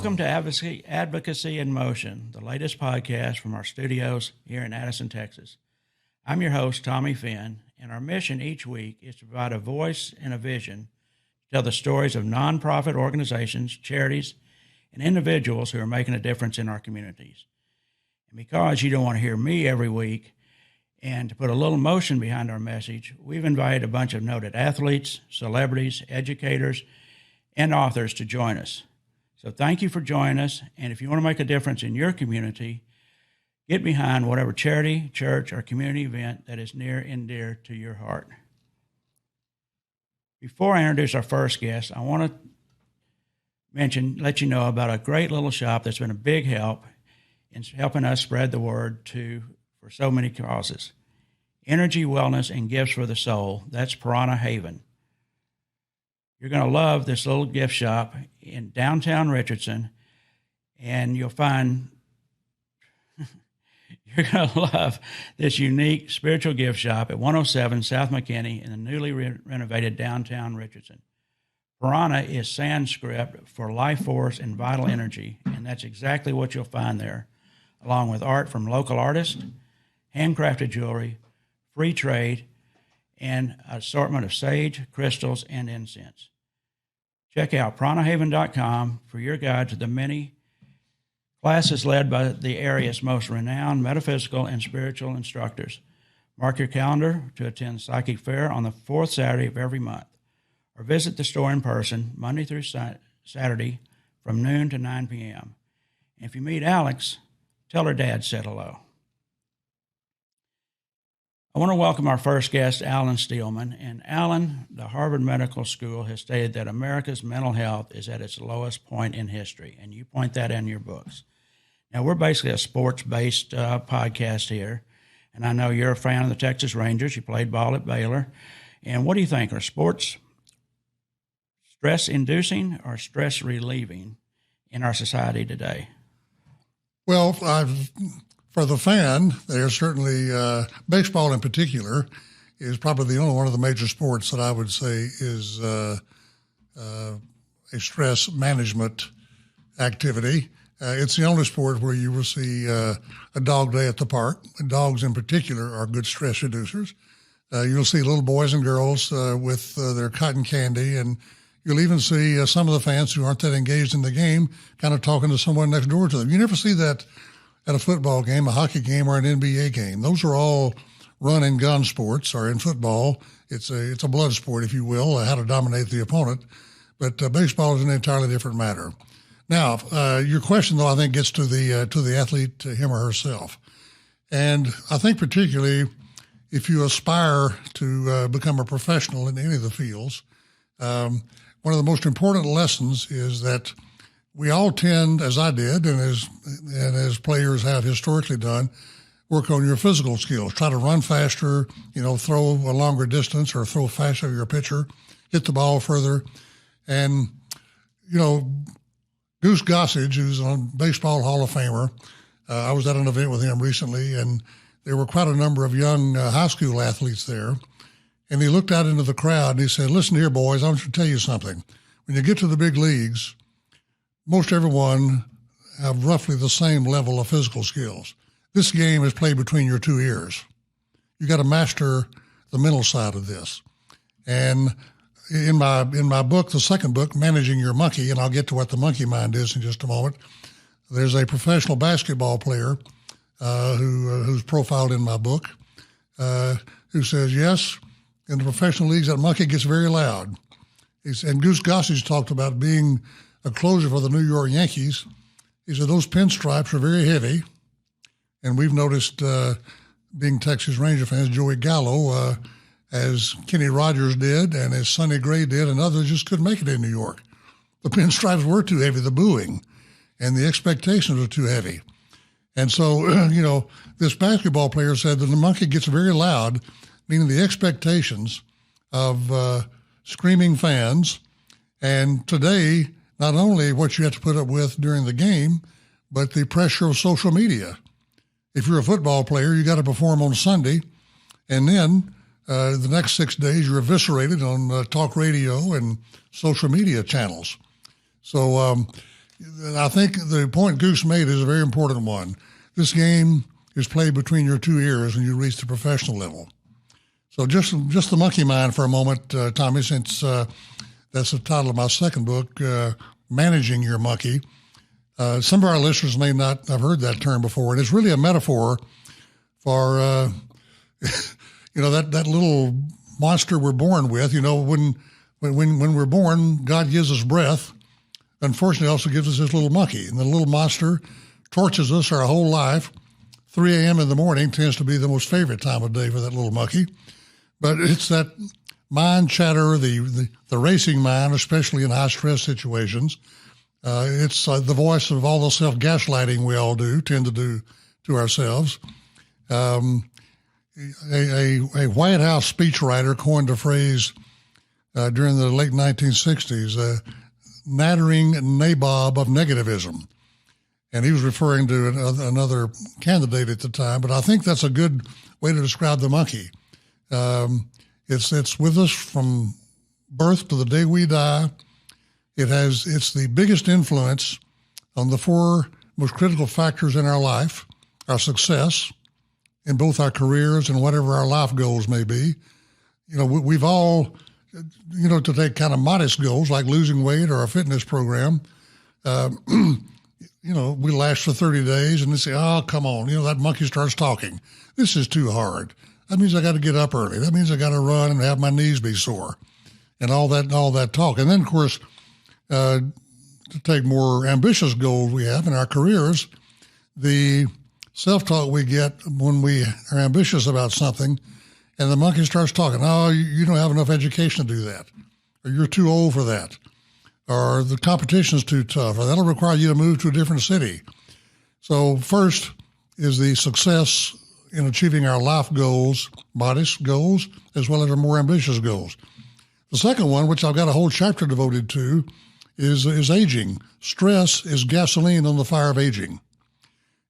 Welcome to Advocacy in Motion, the latest podcast from our studios here in Addison, Texas. I'm your host, Tommy Finn, and our mission each week is to provide a voice and a vision to tell the stories of nonprofit organizations, charities, and individuals who are making a difference in our communities. And because you don't want to hear me every week, and to put a little motion behind our message, we've invited a bunch of noted athletes, celebrities, educators, and authors to join us. So thank you for joining us, and if you want to make a difference in your community, get behind whatever charity, church, or community event that is near and dear to your heart. Before I introduce our first guest, I want to let you know about a great little shop that's been a big help in helping us spread the word for so many causes. Energy, wellness, and gifts for the soul. That's Piranha Haven. You're going to love this little gift shop in downtown Richardson, and you're going to love this unique spiritual gift shop at 107 South McKinney in the newly renovated downtown Richardson. Piranha is Sanskrit for life force and vital energy, and that's exactly what you'll find there, along with art from local artists, handcrafted jewelry, free trade, and an assortment of sage, crystals, and incense. Check out piranhahaven.com for your guide to the many classes led by the area's most renowned metaphysical and spiritual instructors. Mark your calendar to attend Psychic Fair on the fourth Saturday of every month, or visit the store in person Monday through Saturday from noon to 9 p.m. And if you meet Alex, tell her Dad said hello. I want to welcome our first guest, Alan Steelman. And Alan, the Harvard Medical School has stated that America's mental health is at its lowest point in history, and you point that in your books. Now, we're basically a sports-based podcast here, and I know you're a fan of the Texas Rangers. You played ball at Baylor. And what do you think? Are sports stress-inducing or stress-relieving in our society today? Well, for the fan, there's certainly baseball in particular is probably the only one of the major sports that I would say is a stress management activity. It's the only sport where you will see a dog day at the park. Dogs in particular are good stress reducers. You'll see little boys and girls with their cotton candy, and you'll even see some of the fans who aren't that engaged in the game kind of talking to someone next door to them. You never see that at a football game, a hockey game, or an NBA game. Those are all run and gun sports, or in football, it's a blood sport, if you will, how to dominate the opponent. But baseball is an entirely different matter. Now, your question, though, I think gets to the athlete, him or herself. And I think particularly if you aspire to become a professional in any of the fields, one of the most important lessons is that we all tend, as I did, and as players have historically done, work on your physical skills. Try to run faster, throw a longer distance, or throw faster your pitcher, hit the ball further. And, Goose Gossage, who's a baseball Hall of Famer, I was at an event with him recently, and there were quite a number of young high school athletes there. And he looked out into the crowd and he said, "Listen here, boys, I want you to tell you something. When you get to the big leagues, most everyone have roughly the same level of physical skills. This game is played between your two ears. You got to master the mental side of this." And in my book, the second book, Managing Your Monkey, and I'll get to what the monkey mind is in just a moment, there's a professional basketball player who's profiled in my book who says, yes, in the professional leagues, that monkey gets very loud. And Goose Gossage talked about being a closer for the New York Yankees. He said those pinstripes are very heavy, and we've noticed, being Texas Ranger fans, Joey Gallo, as Kenny Rogers did and as Sonny Gray did, and others just couldn't make it in New York. The pinstripes were too heavy, the booing, and the expectations were too heavy. And so, this basketball player said that the monkey gets very loud, meaning the expectations of screaming fans. And today, not only what you have to put up with during the game, but the pressure of social media. If you're a football player, you got to perform on Sunday, and then the next 6 days you're eviscerated on talk radio and social media channels. So, I think the point Goose made is a very important one. This game is played between your two ears when you reach the professional level. So just the monkey mind for a moment, Tommy, since that's the title of my second book, Managing Your Monkey. Some of our listeners may not have heard that term before, and it's really a metaphor for, that little monster we're born with. When we're born, God gives us breath. Unfortunately, also gives us this little monkey, and the little monster tortures us our whole life. 3 a.m. in the morning tends to be the most favorite time of day for that little monkey. But it's that mind chatter, the racing mind, especially in high-stress situations. It's the voice of all the self-gaslighting we all tend to do to ourselves. A White House speechwriter coined a phrase during the late 1960s, nattering nabob of negativism. And he was referring to another candidate at the time, but I think that's a good way to describe the monkey. It's with us from birth to the day we die. It's the biggest influence on the 4 most critical factors in our life: our success in both our careers and whatever our life goals may be. We've all, to take kind of modest goals like losing weight or a fitness program, we last for 30 days and they say, oh, come on, that monkey starts talking. This is too hard. That means I got to get up early. That means I got to run and have my knees be sore and all that talk. And then, of course, to take more ambitious goals we have in our careers, the self-talk we get when we are ambitious about something and the monkey starts talking, oh, you don't have enough education to do that, or you're too old for that, or the competition's too tough, or that'll require you to move to a different city. So first is the success in achieving our life goals, modest goals, as well as our more ambitious goals. The second one, which I've got a whole chapter devoted to, is aging. Stress is gasoline on the fire of aging.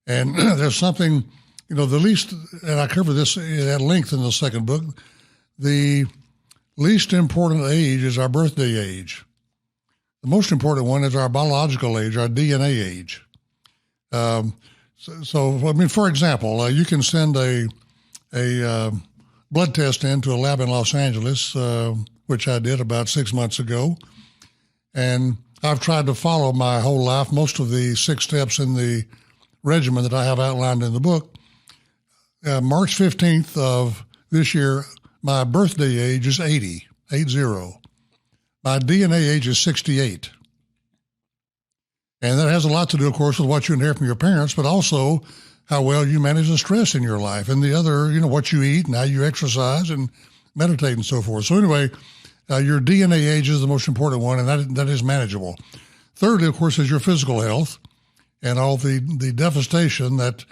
And there's something, the least, and I cover this at length in the second book, the least important age is our birthday age. The most important one is our biological age, our DNA age. For example, you can send a blood test into a lab in Los Angeles, which I did about 6 months ago. And I've tried to follow my whole life, most of the 6 steps in the regimen that I have outlined in the book. March 15th of this year, my birthday age is 80. My DNA age is 68. And that has a lot to do, of course, with what you inherit from your parents, but also how well you manage the stress in your life and the other, what you eat and how you exercise and meditate and so forth. So anyway, your DNA age is the most important one, and that is manageable. Thirdly, of course, is your physical health and all the devastation that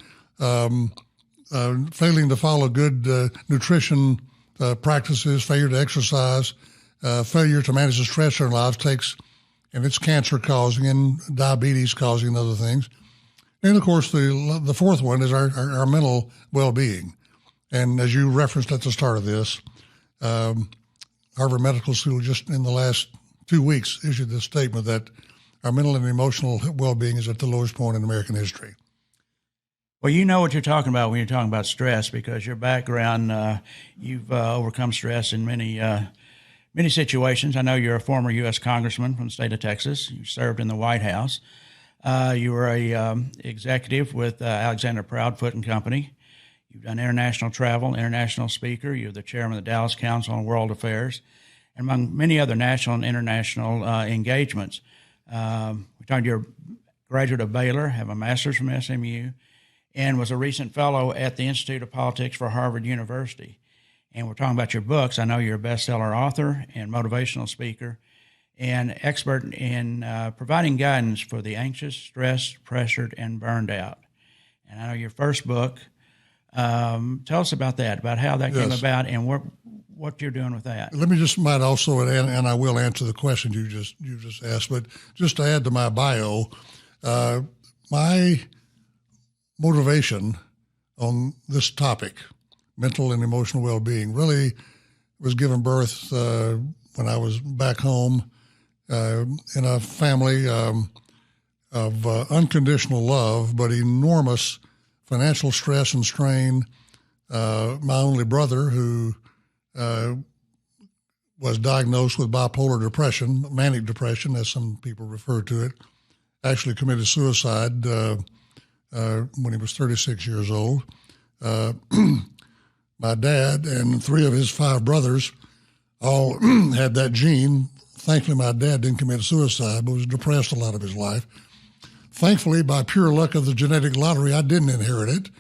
failing to follow good nutrition practices, failure to exercise, failure to manage the stress in our lives takes, and it's cancer causing and diabetes causing and other things. And of course, the fourth one is our mental well-being. And as you referenced at the start of this, Harvard Medical School just in the last 2 weeks issued this statement that our mental and emotional well-being is at the lowest point in American history. Well, you know what you're talking about when you're talking about stress, because your background, you've overcome stress in many situations. I know you're a former U.S. Congressman from the state of Texas. You served in the White House. You were a executive with Alexander Proudfoot and Company. You've done international travel, international speaker. You're the chairman of the Dallas Council on World Affairs, and among many other national and international engagements. We talked you're a graduate of Baylor, have a master's from SMU, and was a recent fellow at the Institute of Politics for Harvard University. And we're talking about your books. I know you're a bestseller author and motivational speaker and expert in providing guidance for the anxious, stressed, pressured, and burned out. And I know your first book, tell us about that, about how that came about and what you're doing with that. Let me just might also, and I will answer the question you just asked, but just to add to my bio, my motivation on this topic, mental and emotional well-being, really was given birth when I was back home in a family of unconditional love, but enormous financial stress and strain. My only brother, who was diagnosed with bipolar depression, manic depression, as some people refer to it, actually committed suicide when he was 36 years old. My dad and 3 of his 5 brothers all had that gene. Thankfully, my dad didn't commit suicide, but was depressed a lot of his life. Thankfully, by pure luck of the genetic lottery, I didn't inherit it,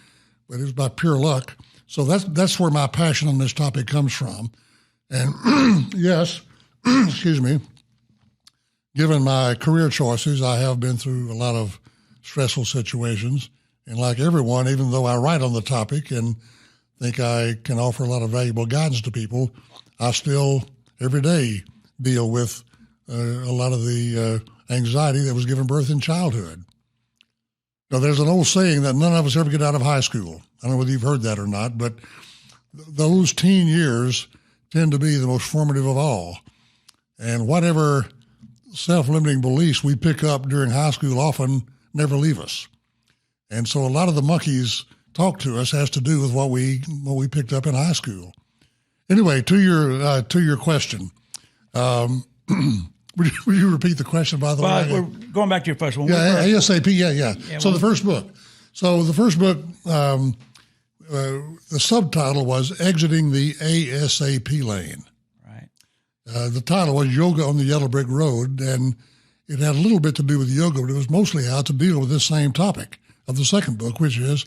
but it was by pure luck. So that's where my passion on this topic comes from. And yes, excuse me, given my career choices, I have been through a lot of stressful situations. And like everyone, even though I write on the topic and think I can offer a lot of valuable guidance to people, I still, every day, deal with a lot of the anxiety that was given birth in childhood. Now, there's an old saying that none of us ever get out of high school. I don't know whether you've heard that or not, but those teen years tend to be the most formative of all. And whatever self-limiting beliefs we pick up during high school often never leave us. And so a lot of the monkeys talk to us has to do with what we picked up in high school. Anyway, to your question, would you repeat the question, by the way? We're going back to your first one. Yeah, ASAP, yeah. So the first book. The subtitle was Exiting the ASAP Lane. Right. The title was Yoga on the Yellow Brick Road, and it had a little bit to do with yoga, but it was mostly how to deal with this same topic of the second book, which is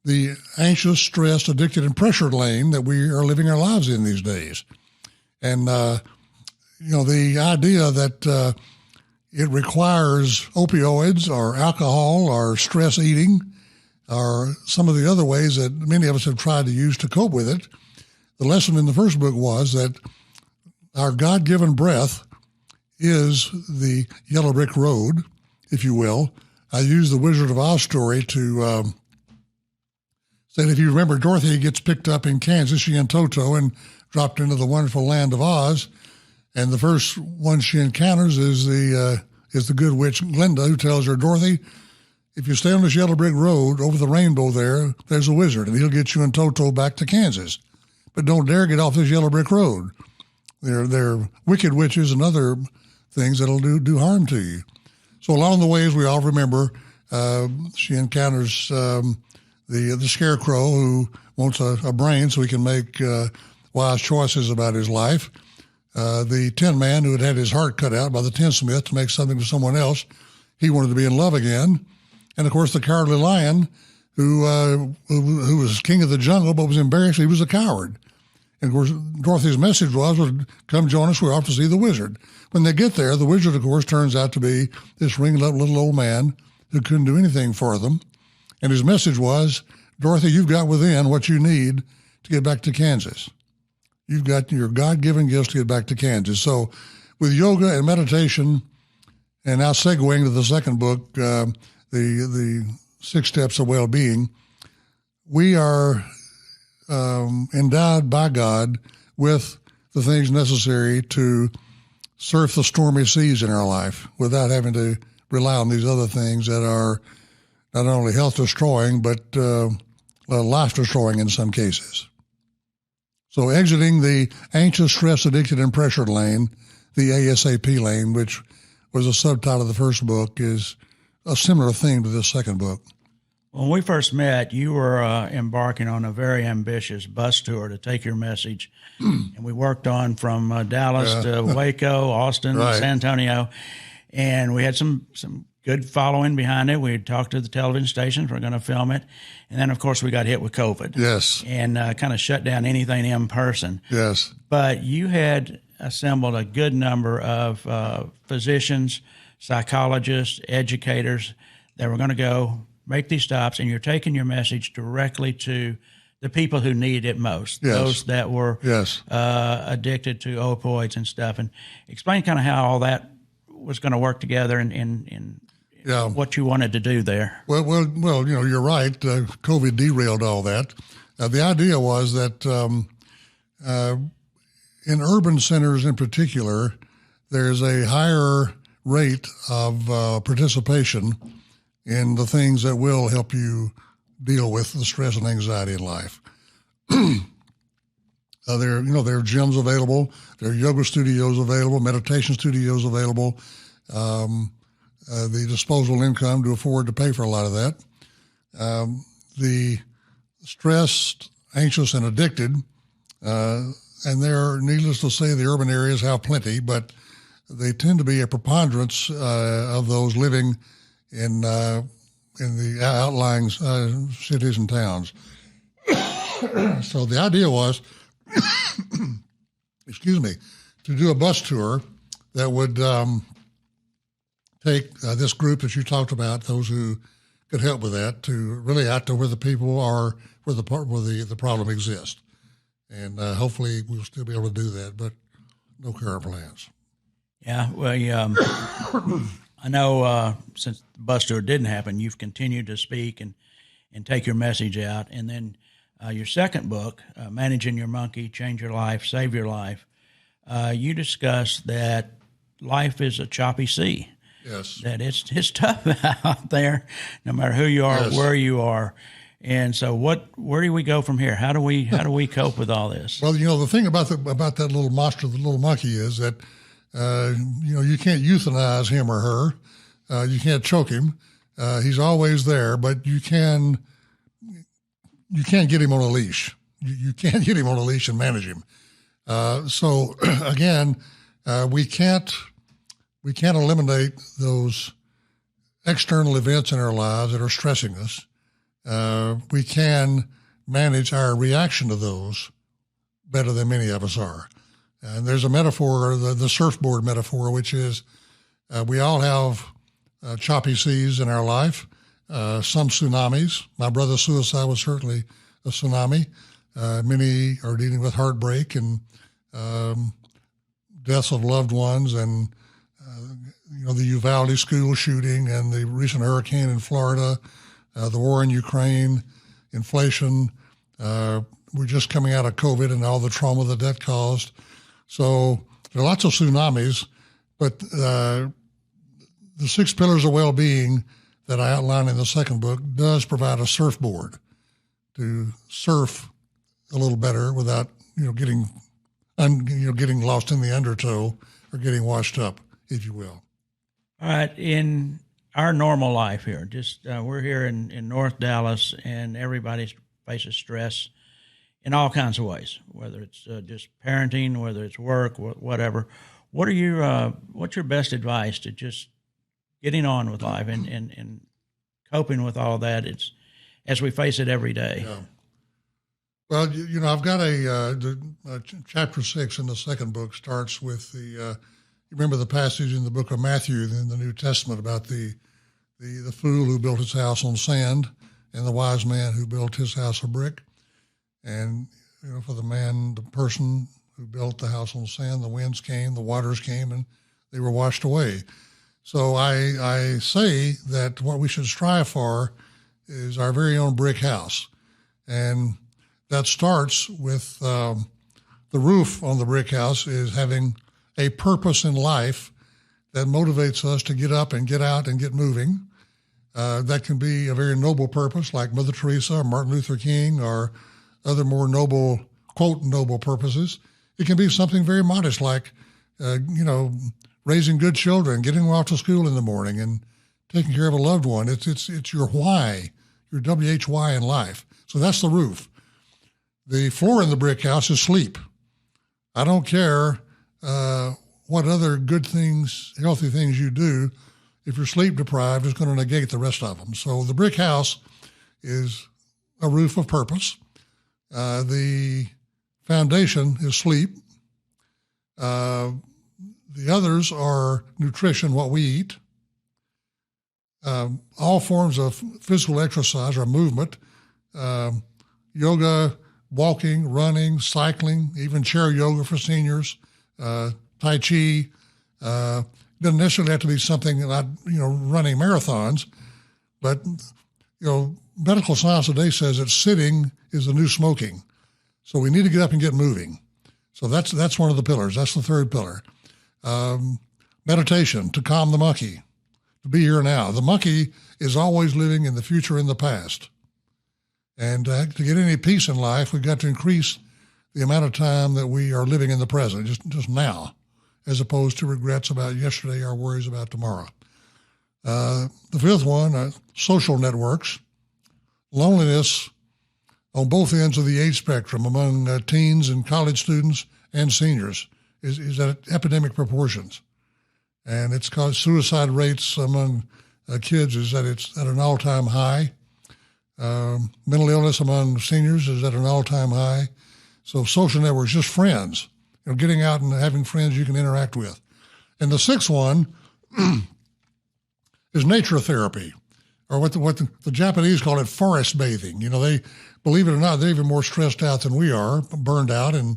the anxious, stressed, addicted, and pressured lane that we are living our lives in these days. And, the idea that it requires opioids or alcohol or stress eating or some of the other ways that many of us have tried to use to cope with it. The lesson in the first book was that our God-given breath is the yellow brick road, if you will. I use the Wizard of Oz story to say that if you remember, Dorothy gets picked up in Kansas, she and Toto, and dropped into the wonderful land of Oz. And the first one she encounters is the good witch Glinda, who tells her, Dorothy, if you stay on this yellow brick road over the rainbow there's a wizard, and he'll get you and Toto back to Kansas. But don't dare get off this yellow brick road. They're wicked witches and other things that'll do harm to you. So along the way, as we all remember, she encounters the scarecrow who wants a brain so he can make wise choices about his life. The tin man who had his heart cut out by the tinsmith to make something for someone else, he wanted to be in love again. And of course, the cowardly lion who was king of the jungle but was embarrassed he was a coward. And of course, Dorothy's message was, come join us, we're off to see the wizard. When they get there, the wizard, of course, turns out to be this ringed-up little old man who couldn't do anything for them. And his message was, Dorothy, you've got within what you need to get back to Kansas. You've got your God-given gifts to get back to Kansas. So with yoga and meditation, and now segueing to the second book, the 6 Steps of Well-Being, we are endowed by God with the things necessary to surf the stormy seas in our life without having to rely on these other things that are not only health-destroying, but life-destroying in some cases. So exiting the anxious, stress, addicted, and pressured lane, the ASAP lane, which was a subtitle of the first book, is a similar theme to this second book. When we first met, you were embarking on a very ambitious bus tour to take your message. And we worked on from Dallas to Waco, Austin, San Antonio. And we had some good following behind it. We talked to the television stations. We're going to film it. And then, of course, we got hit with COVID. Yes. And kind of shut down anything in person. Yes. But you had assembled a good number of physicians, psychologists, educators that were going to go make these stops, and you're taking your message directly to the people who need it most, those that were addicted to opioids and stuff. And explain kind of how all that was going to work together and what you wanted to do there. Well, you're right. COVID derailed all that. The idea was that in urban centers in particular, there's a higher rate of participation in the things that will help you deal with the stress and anxiety in life. There are gyms available, there are yoga studios available, meditation studios available, the disposable income to afford to pay for a lot of that. The stressed, anxious, and addicted, and there, needless to say, the urban areas have plenty, but they tend to be a preponderance of those living in the outlying cities and towns. So the idea was, to do a bus tour that would take this group that you talked about, those who could help with that, to really out to where the people are, where the problem exists. And hopefully we'll still be able to do that, but no current plans. Yeah, well, I know since the bus tour didn't happen, you've continued to speak and take your message out. And then your second book, Managing Your Monkey, Change Your Life, Save Your Life, you discuss that life is a choppy sea. Yes. That it's tough out there, no matter who you are, yes, where you are. And so where do we go from here? How do we cope with all this? Well, the thing about that little monster, the little monkey, is that you can't euthanize him or her. You can't choke him. He's always there, but you can't get him on a leash. You can't get him on a leash and manage him. So again, we can't eliminate those external events in our lives that are stressing us. We can manage our reaction to those better than many of us are. And there's a metaphor, the surfboard metaphor, which is we all have choppy seas in our life, some tsunamis. My brother's suicide was certainly a tsunami. Many are dealing with heartbreak and deaths of loved ones, and the Uvalde school shooting and the recent hurricane in Florida, the war in Ukraine, inflation. We're just coming out of COVID and all the trauma that caused. So there are lots of tsunamis, but the 6 pillars of well-being that I outline in the second book does provide a surfboard to surf a little better without getting lost in the undertow or getting washed up, if you will. All right, in our normal life here, just we're here in North Dallas, and everybody faces stress in all kinds of ways, whether it's just parenting, whether it's work, whatever. What's your best advice to just getting on with life and coping with all that as we face it every day? Yeah. Well, I've got chapter 6 in the second book starts with you remember the passage in the book of Matthew in the New Testament about the fool who built his house on sand and the wise man who built his house of brick. And, for the person who built the house on sand, the winds came, the waters came, and they were washed away. So I say that what we should strive for is our very own brick house. And that starts with the roof on the brick house is having a purpose in life that motivates us to get up and get out and get moving. That can be a very noble purpose like Mother Teresa or Martin Luther King or other more noble, quote, noble purposes. It can be something very modest like, raising good children, getting them off to school in the morning and taking care of a loved one. It's your why, your WHY in life. So that's the roof. The floor in the brick house is sleep. I don't care what other good things, healthy things you do. If you're sleep deprived, it's going to negate the rest of them. So the brick house is a roof of purpose. The foundation is sleep. The others are nutrition, what we eat. All forms of physical exercise or movement, yoga, walking, running, cycling, even chair yoga for seniors, Tai Chi. Doesn't necessarily have to be something like, running marathons, but, medical science today says that sitting is the new smoking. So we need to get up and get moving. So that's one of the pillars. That's the third pillar. Meditation, to calm the monkey, to be here now. The monkey is always living in the future and the past. And to get any peace in life, we've got to increase the amount of time that we are living in the present, just now, as opposed to regrets about yesterday or worries about tomorrow. The fifth one, social networks. Loneliness on both ends of the age spectrum among teens and college students and seniors is at epidemic proportions. And it's caused suicide rates among kids is it's at an all-time high. Mental illness among seniors is at an all-time high. So social networks, just friends, getting out and having friends you can interact with. And the sixth one is nature therapy, or what the Japanese call it forest bathing. They, believe it or not, they're even more stressed out than we are, burned out, and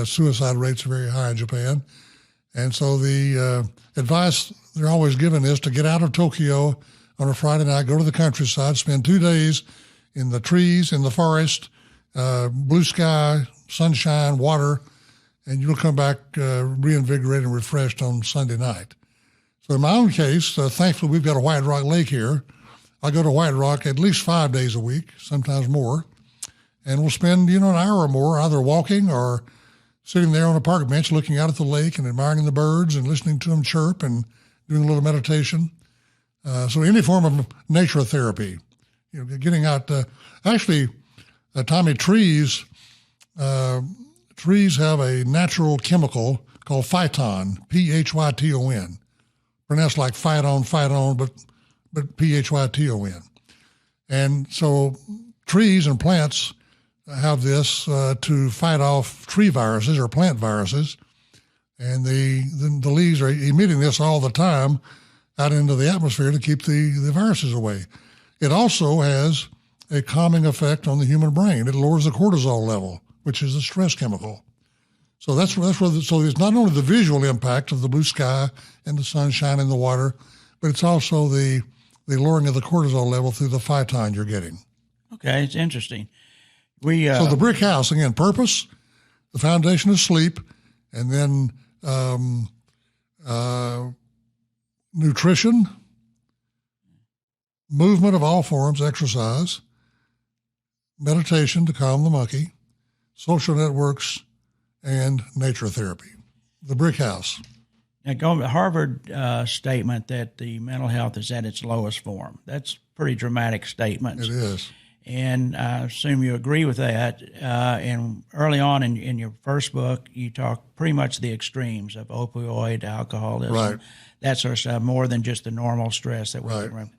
suicide rates are very high in Japan. And so the advice they're always given is to get out of Tokyo on a Friday night, go to the countryside, spend 2 days in the trees, in the forest, blue sky, sunshine, water, and you'll come back reinvigorated and refreshed on Sunday night. So in my own case, thankfully we've got a White Rock Lake here. I go to White Rock at least 5 days a week, sometimes more, and we'll spend an hour or more either walking or sitting there on a park bench looking out at the lake and admiring the birds and listening to them chirp and doing a little meditation. So any form of nature therapy, getting out. Actually, Tommy, trees have a natural chemical called phyton, P-H-Y-T-O-N. Pronounced like fight on, but P-H-Y-T-O-N. And so trees and plants have this to fight off tree viruses or plant viruses, and the leaves are emitting this all the time out into the atmosphere to keep the viruses away. It also has a calming effect on the human brain. It lowers the cortisol level, which is a stress chemical. So that's where so it's not only the visual impact of the blue sky and the sunshine and the water, but it's also the lowering of the cortisol level through the phyton you're getting. Okay, it's interesting. So the brick house, again, purpose, the foundation is sleep, and then nutrition, movement of all forms, exercise, meditation to calm the monkey, social networks, and nature therapy. The brick house. Now, going to the Harvard statement that the mental health is at its lowest form. That's pretty dramatic statement. It is. And I assume you agree with that. And early on in your first book, you talk pretty much the extremes of opioid, alcoholism, right, that sort of stuff, more than just the normal stress that we right. can.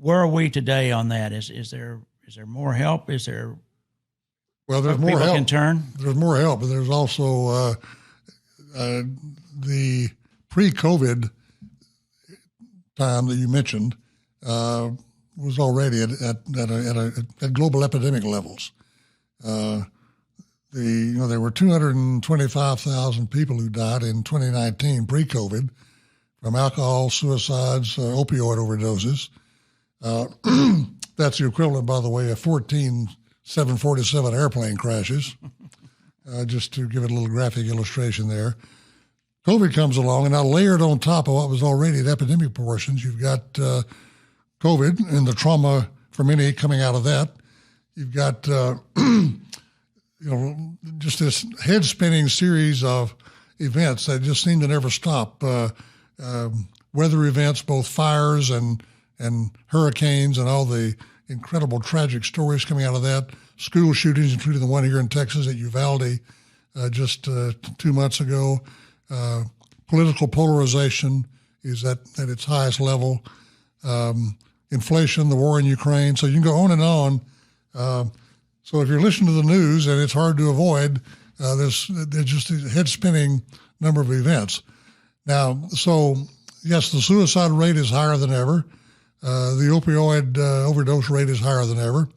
Where are we today on that? Is there more help? Is there there's more help. Can turn? There's more help, but there's also the pre-COVID time that you mentioned was already at global epidemic levels. There were 225,000 people who died in 2019 pre-COVID from alcohol, suicides, opioid overdoses. That's the equivalent, by the way, of 14 747 airplane crashes, just to give it a little graphic illustration there. COVID comes along, and now layered on top of what was already at epidemic proportions, you've got COVID and the trauma for many coming out of that. You've got, just this head-spinning series of events that just seem to never stop. Weather events, both fires and hurricanes and all the incredible tragic stories coming out of that. School shootings, including the one here in Texas at Uvalde just 2 months ago. Political polarization is at its highest level. Inflation, the war in Ukraine. So you can go on and on. So if you're listening to the news, and it's hard to avoid, there's just a head-spinning number of events. Now, so yes, the suicide rate is higher than ever. The opioid overdose rate is higher than ever.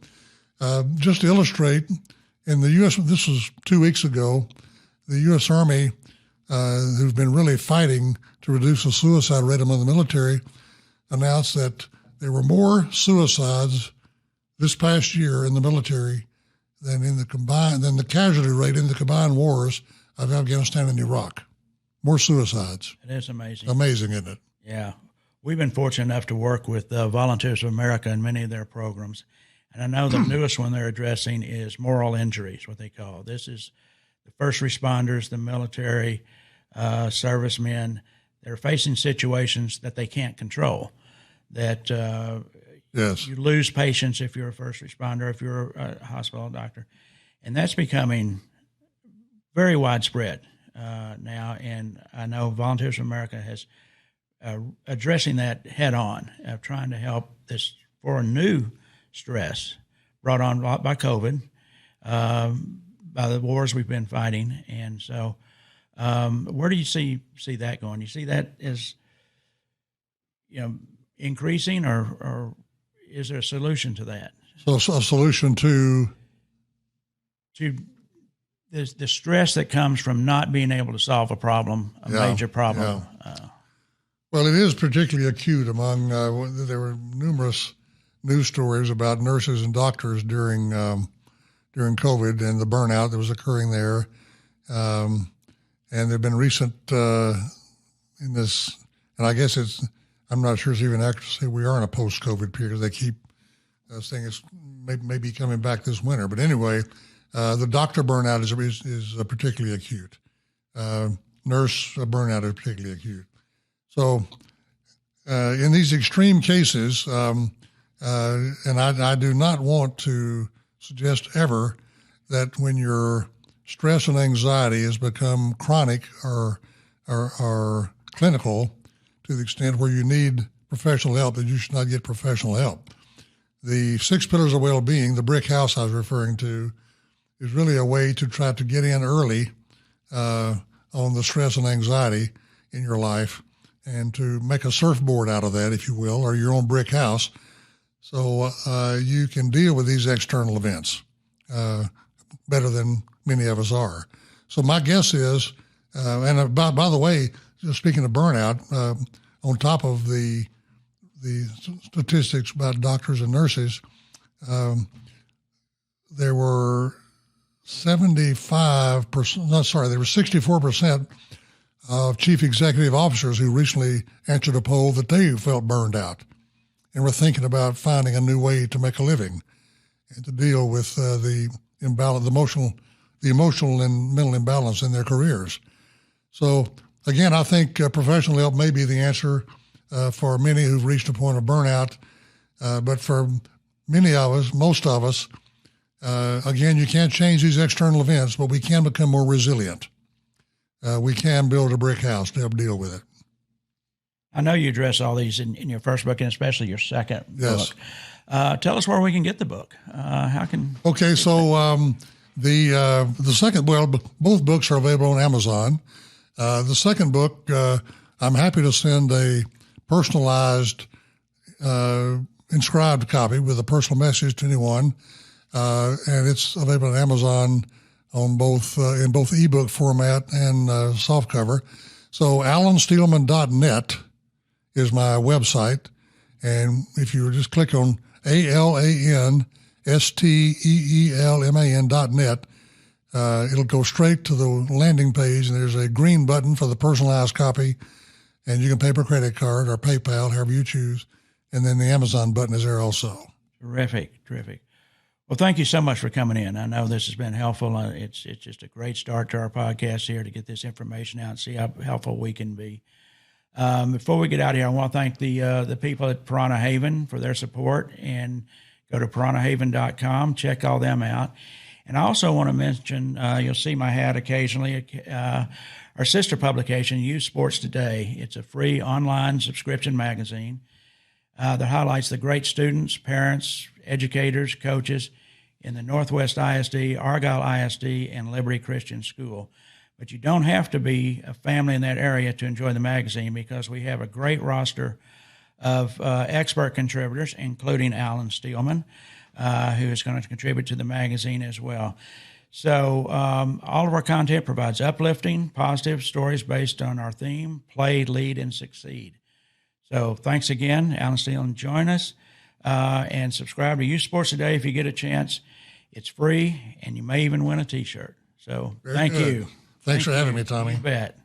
Just to illustrate, in the U.S., this was 2 weeks ago, the U.S. Army, who've been really fighting to reduce the suicide rate among the military, announced that there were more suicides this past year in the military than the casualty rate in the combined wars of Afghanistan and Iraq. more suicides. It is amazing. Amazing, isn't it? Yeah. We've been fortunate enough to work with Volunteers of America in many of their programs. And I know the newest one they're addressing is moral injuries, what they call. This is the first responders, the military, servicemen. They're facing situations that they can't control, that yes. you lose patients if you're a first responder, if you're a hospital doctor. And that's becoming very widespread now. And I know Volunteers of America has addressing that head on, trying to help this for a new stress brought on by COVID, by the wars we've been fighting. And so where do you see that going? You see that as, increasing, or is there a solution to that? So a solution to the stress that comes from not being able to solve a problem, major problem. Yeah. Well, it is particularly acute among, there were numerous news stories about nurses and doctors during COVID and the burnout that was occurring there. And there have been recent in this, and I guess I'm not sure it's even accurate to say we are in a post-COVID period. They keep saying it's maybe coming back this winter. But anyway, the doctor burnout is particularly acute. Nurse burnout is particularly acute. So in these extreme cases, and I do not want to suggest ever that when your stress and anxiety has become chronic or clinical to the extent where you need professional help, that you should not get professional help. The 6 pillars of well-being, the brick house I was referring to, is really a way to try to get in early on the stress and anxiety in your life, and to make a surfboard out of that, if you will, or your own brick house, so you can deal with these external events better than many of us are. So my guess is, and by the way, just speaking of burnout, on top of the statistics about doctors and nurses, there were 64% of chief executive officers who recently answered a poll that they felt burned out and were thinking about finding a new way to make a living and to deal with the imbalance, the emotional and mental imbalance in their careers. So again, I think professional help may be the answer for many who've reached a point of burnout. But for many of us, most of us, again, you can't change these external events, but we can become more resilient. We can build a brick house to help deal with it. I know you address all these in your first book, and especially your second Yes. book. Tell us where we can get the book. How can? Okay, so the second, well, both books are available on Amazon. The second book, I'm happy to send a personalized, inscribed copy with a personal message to anyone, and it's available on Amazon on both in both ebook format and softcover. So AlanSteelman.net is my website, and if you just click on AlanSteelman.net, it'll go straight to the landing page, and there's a green button for the personalized copy, and you can pay per credit card or PayPal, however you choose, and then the Amazon button is there also. Terrific. Well, thank you so much for coming in. I know this has been helpful. It's just a great start to our podcast here to get this information out and see how helpful we can be. Before we get out of here, I want to thank the people at Piranha Haven for their support, and go to piranhahaven.com, check all them out. And I also want to mention, you'll see my hat occasionally, our sister publication, Youth Sports Today. It's a free online subscription magazine that highlights the great students, parents, educators, coaches in the Northwest ISD, Argyle ISD, and Liberty Christian School. But you don't have to be a family in that area to enjoy the magazine, because we have a great roster of expert contributors, including Alan Steelman, who is going to contribute to the magazine as well. So all of our content provides uplifting, positive stories based on our theme, play, lead, and succeed. So thanks again, Alan Steelman. Join us and subscribe to Youth Sports Today if you get a chance. It's free, and you may even win a T-shirt. So thank you. Thanks for having me, Tommy. You bet.